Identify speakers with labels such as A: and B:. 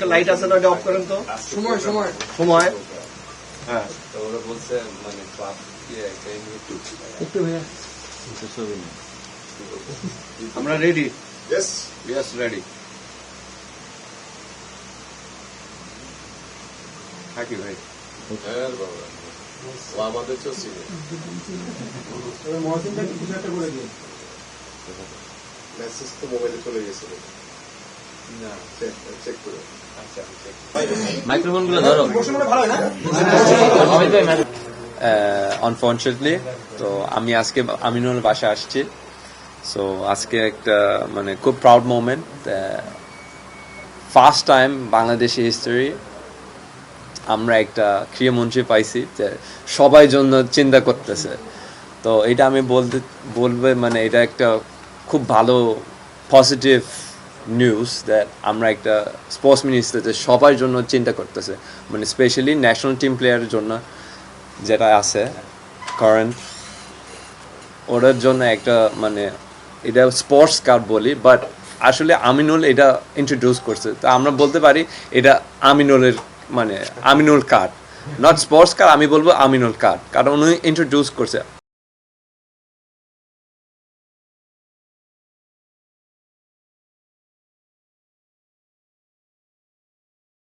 A: একটা লাইট আছে না, অফ করেন তো।
B: সময় সময়
A: সময় হ্যাঁ
C: তো ওরা বলছে মানে ক্লাব দিয়ে
B: একটু ভাইয়া
A: আমরা রেডি।
D: Yes.
A: Yes ready. থাকি ভাই।
D: হ্যাঁ বাবা ও আমাদের তো ছিল
B: মহসিনটা কিছু একটা করে দিন
D: মেসেজ তো মোবাইলে চলে গেছিল
C: না
D: চেক করে
C: আচ্ছা চেক
E: মাইক্রোফোনগুলো ধরো।
B: ভালো হয় না
E: আনফর্চুনেটলি তো আমি আজকে আমিনুল বাসায় আসছি। সো আজকে একটা মানে খুব proud moment, first time Bangladeshi history আমরা একটা ক্রীড়ামন্ত্রী পাইছি যে সবাই জন্য চিন্তা করতেছে। তো এটা আমি বলবে মানে এটা একটা খুব ভালো পজিটিভ নিউজ দ্যাট আমরা একটা স্পোর্টস মিনিস্টার যে সবার জন্য চিন্তা করতেছে, মানে স্পেশালি ন্যাশনাল টিম প্লেয়ারের জন্য যেটা আছে কারেন্ট, ওদের জন্য একটা মানে এটা স্পোর্টস কার্ড বলি, বাট আসলে আমিনুল এটা ইন্ট্রোডিউস করছে। তো আমরা বলতে পারি এটা আমিনুলের মানে Aminul card, not sports card, আমি বলবো আমিনুল কার্ড, কারণ উনি ইন্ট্রোডিউস করছে।